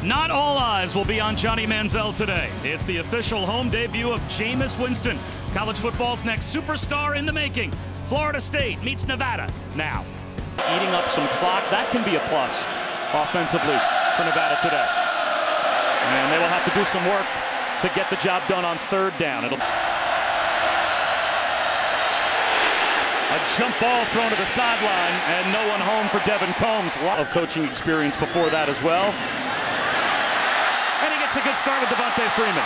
Not all eyes will be on Johnny Manziel today. It's the official home debut of Jameis Winston, college football's next superstar in the making. Florida State meets Nevada now. Eating up some clock, that can be a plus offensively for Nevada today. And they will have to do some work to get the job done on third down. A jump ball thrown to the sideline, and no one home for Devin Combs. A lot of coaching experience before that as well. And he gets a good start with Devontae Freeman.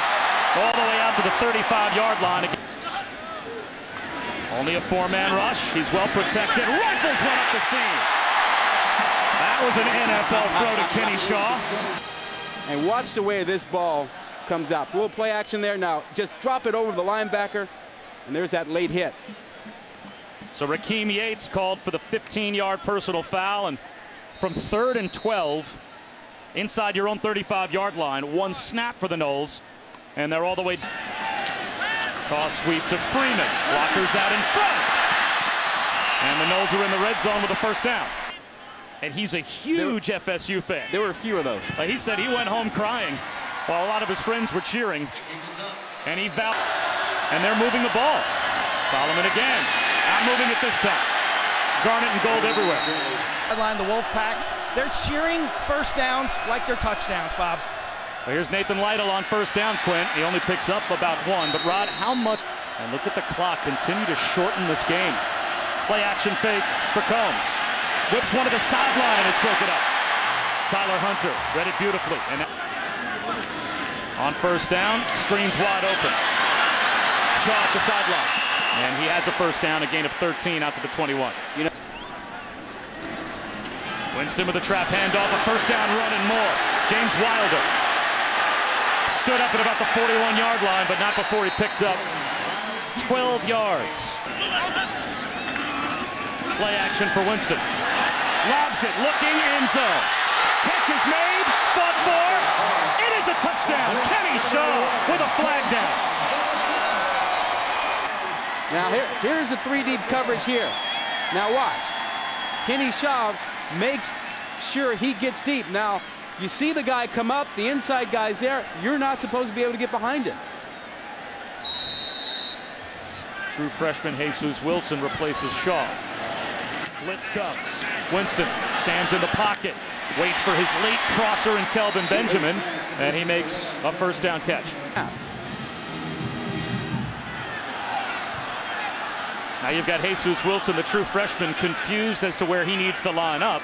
All the way out to the 35-yard line. Only a four-man rush. He's well protected. Rifles one up the seam. That was an NFL throw to Kenny Shaw. And watch the way this ball comes out. A little play action there. Now just drop it over the linebacker, and there's that late hit. So Rakeem Yates called for the 15-yard personal foul, and from 3rd and 12, inside your own 35-yard line, one snap for the Noles, and they're all the way. Toss sweep to Freeman. Blockers out in front. And the Noles are in the red zone with a first down. And he's a huge FSU fan. There were a few of those. He said he went home crying while a lot of his friends were cheering. And he vowed. And they're moving the ball. Solomon again. Not moving it this time. Garnet and gold everywhere. Headline the Wolfpack. They're cheering first downs like they're touchdowns, Bob. Well, here's Nathan Lytle on first down, Quint. He only picks up about one. But Rod, how much? And look at the clock. Continue to shorten this game. Play action fake for Combs. Whips one to the sideline, and it's broken up. Tyler Hunter read it beautifully. And on first down, screens wide open. Shaw at the sideline. And he has a first down, a gain of 13 out to the 21. Winston with a trap handoff, a first down run and more. James Wilder stood up at about the 41-yard line, but not before he picked up 12 yards. Play action for Winston. Lobs it, looking, end zone. Catch is made, fought for. It is a touchdown. Kenny Shaw with a flag down. Now here's a 3-deep coverage here. Now watch. Kenny Shaw makes sure he gets deep. Now you see the guy come up, the inside guy's there. You're not supposed to be able to get behind him. True freshman Jesus Wilson replaces Shaw. Blitz comes. Winston stands in the pocket, waits for his late crosser in Kelvin Benjamin, and he makes a first down catch. Now you've got Jesus Wilson, the true freshman, confused as to where he needs to line up.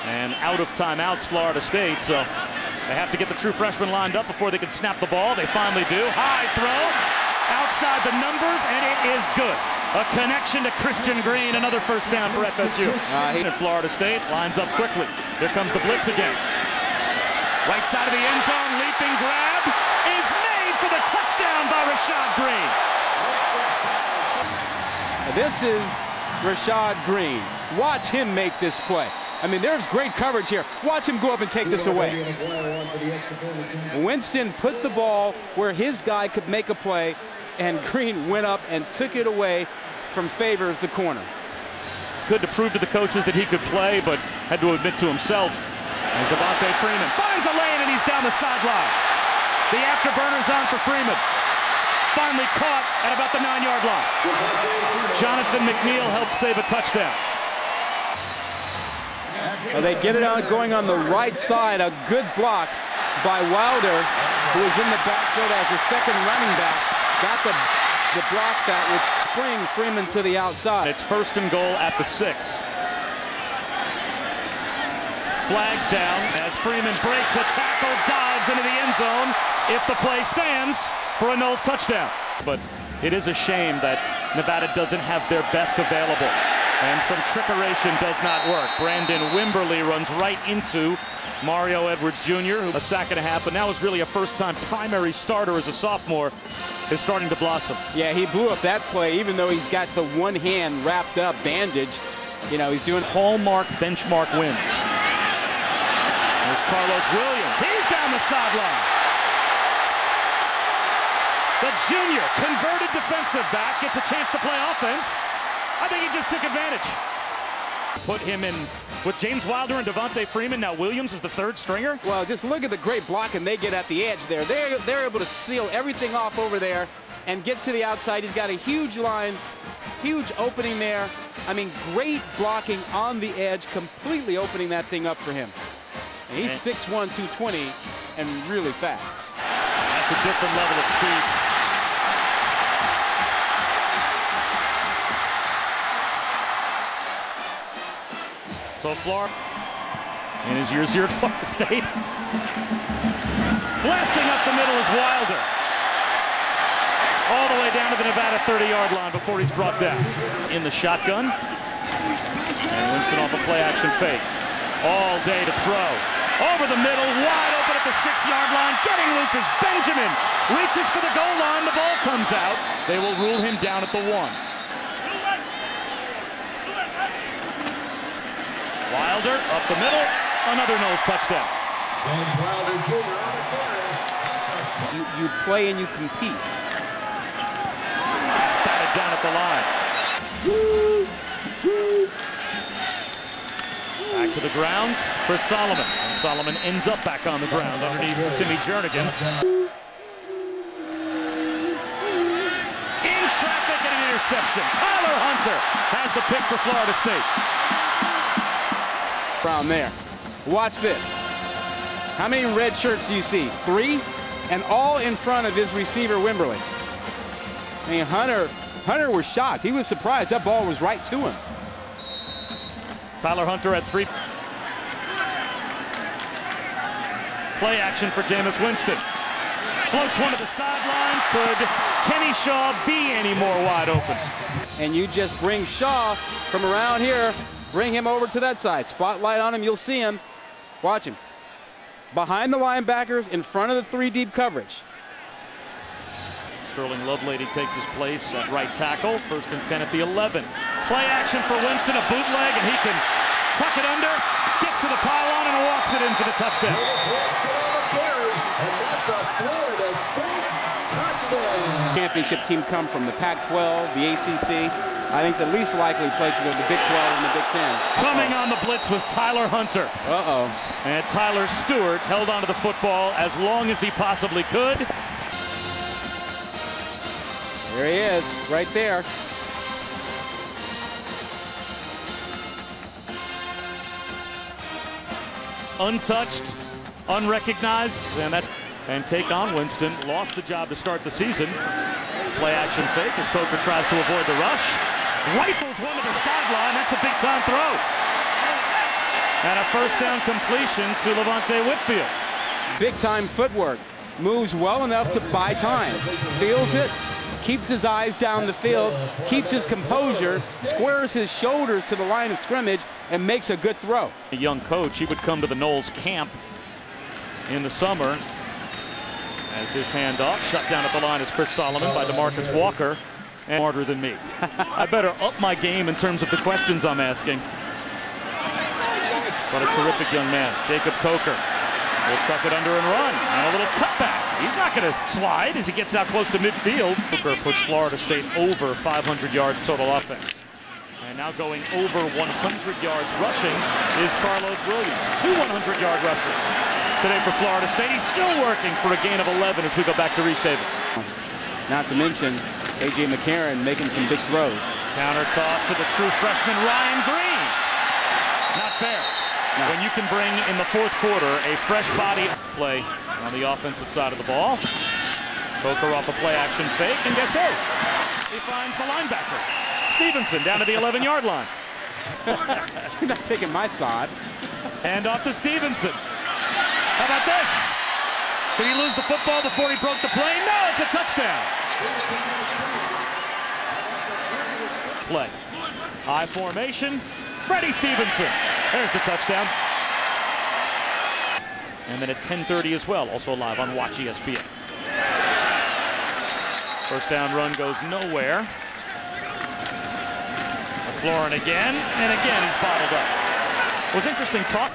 And out of timeouts, Florida State, so they have to get the true freshman lined up before they can snap the ball. They finally do. High throw, outside the numbers, and it is good. A connection to Christian Green, another first down for FSU. And Florida State lines up quickly. Here comes the blitz again. Right side of the end zone, leaping grab is made for the touchdown by Rashad Green. This is Rashad Green. Watch him make this play. I mean, there's great coverage here. Watch him go up and take this away. Winston put the ball where his guy could make a play, and Green went up and took it away from Favors, the corner. Good to prove to the coaches that he could play, but had to admit to himself as Devontae Freeman finds a lane, and he's down the sideline. The afterburner's on for Freeman. Finally caught at about the 9-yard line. Jonathan McNeil helped save a touchdown. Well, they get it out going on the right side. A good block by Wilder, who was in the backfield as a second running back. Got the block that would spring Freeman to the outside. It's first and goal at the 6. Flags down as Freeman breaks a tackle, dives into the end zone. If the play stands for a Noles touchdown. But it is a shame that Nevada doesn't have their best available. And some trickeration does not work. Brandon Wimberly runs right into Mario Edwards Jr., who a sack and a half, but now is really a first-time primary starter as a sophomore, is starting to blossom. Yeah, he blew up that play, even though he's got the one hand wrapped up, bandage. You know, he's doing hallmark benchmark wins. There's Carlos Williams. He's down the sideline. The junior, converted defensive back, gets a chance to play offense. I think he just took advantage. Put him in with James Wilder and Devontae Freeman. Now Williams is the third stringer. Well, just look at the great blocking they get at the edge there. They're able to seal everything off over there and get to the outside. He's got a huge line, huge opening there. I mean, great blocking on the edge, completely opening that thing up for him. And he's 6'1", 220, and really fast. That's a different level of speed. So Florida, in his years here at Florida State, blasting up the middle is Wilder. All the way down to the Nevada 30-yard line before he's brought down. In the shotgun. And Winston off a play-action fake. All day to throw. Over the middle, wide open at the 6-yard line. Getting loose is Benjamin. Reaches for the goal line. The ball comes out. They will rule him down at the 1. Wilder up the middle, another Noles touchdown. Wilder Jr. on the corner. You play and you compete. That's batted down at the line. Back to the ground, Chris Solomon. And Solomon ends up back on the ground underneath Timmy Jernigan. In traffic and an interception. Tyler Hunter has the pick for Florida State. Brown there. Watch this. How many red shirts do you see? 3? And all in front of his receiver, Wimberly. I mean, Hunter was shocked. He was surprised. That ball was right to him. Tyler Hunter at 3. Play action for Jameis Winston. Floats one to the sideline. Could Kenny Shaw be any more wide open? And you just bring Shaw from around here, bring him over to that side. Spotlight on him, you'll see him. Watch him. Behind the linebackers, in front of the 3 deep coverage. Sterling Lovelady takes his place at right tackle. 1st and 10 at the 11. Play action for Winston, a bootleg, and he can tuck it under, gets to the pylon, and walks it in for the touchdown. Championship team come from the Pac-12, the ACC. I think the least likely places are the Big 12 and the Big 10. Coming on the blitz was Tyler Hunter. And Tyler Stewart held onto the football as long as he possibly could. There he is, right there. Untouched, unrecognized, and take on Winston. Lost the job to start the season. Play action fake as Coker tries to avoid the rush. Rifles one to the sideline. That's a big-time throw. And a 1st down completion to Levante Whitfield. Big-time footwork. Moves well enough to buy time. Feels it, keeps his eyes down the field, keeps his composure, squares his shoulders to the line of scrimmage, and makes a good throw. A young coach, he would come to the Noles camp in the summer. As this handoff, shut down at the line is Chris Solomon by DeMarcus Walker. And smarter than me. I better up my game in terms of the questions I'm asking. But a terrific young man. Jacob Coker will tuck it under and run. And a little cutback. He's not going to slide as he gets out close to midfield. Coker puts Florida State over 500 yards total offense. And now going over 100 yards rushing is Carlos Williams. 2 100-yard rushers today for Florida State. He's still working for a gain of 11 as we go back to Reese Davis. Not to mention A.J. McCarron making some big throws. Counter toss to the true freshman Ryan Green. Not fair. No. When you can bring in the 4th quarter a fresh body play on the offensive side of the ball. Coker off a play action fake, and guess who? He finds the linebacker. Stevenson down to the 11-yard line. You're not taking my side. Hand off to Stevenson. How about this? Did he lose the football before he broke the play? No, it's a touchdown. Play. High formation. Freddie Stevenson. There's the touchdown. And then at 10:30 as well, also live on Watch ESPN. 1st down run goes nowhere. McLaurin again, and again he's bottled up. It was interesting talk.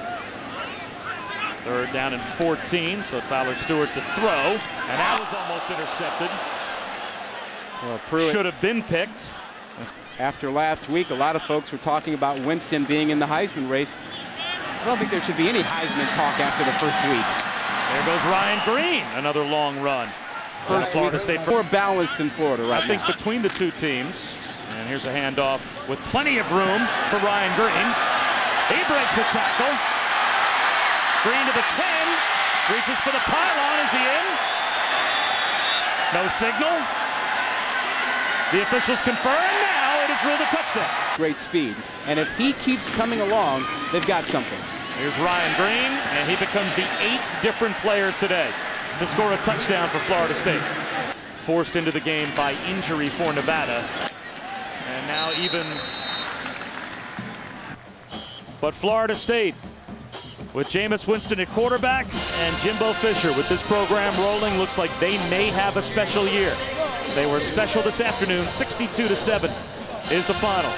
3rd down and 14, so Tyler Stewart to throw, and that was almost intercepted. Well, Pruitt should have been picked. After last week, a lot of folks were talking about Winston being in the Heisman race. I don't think there should be any Heisman talk after the first week. There goes Ryan Green, another long run. First Florida State. More balanced than Florida right I think now. between the two teams. And here's a handoff with plenty of room for Ryan Green. He breaks a tackle. Green to the 10. Reaches for the pylon. Is he in? No signal. The officials confirm now it is ruled a touchdown. Great speed. And if he keeps coming along, they've got something. Here's Ryan Green, and he becomes the 8th different player today to score a touchdown for Florida State. Forced into the game by injury for Nevada. And now even. But Florida State with Jameis Winston at quarterback and Jimbo Fisher with this program rolling, looks like they may have a special year. They were special this afternoon. 62-7 is the final.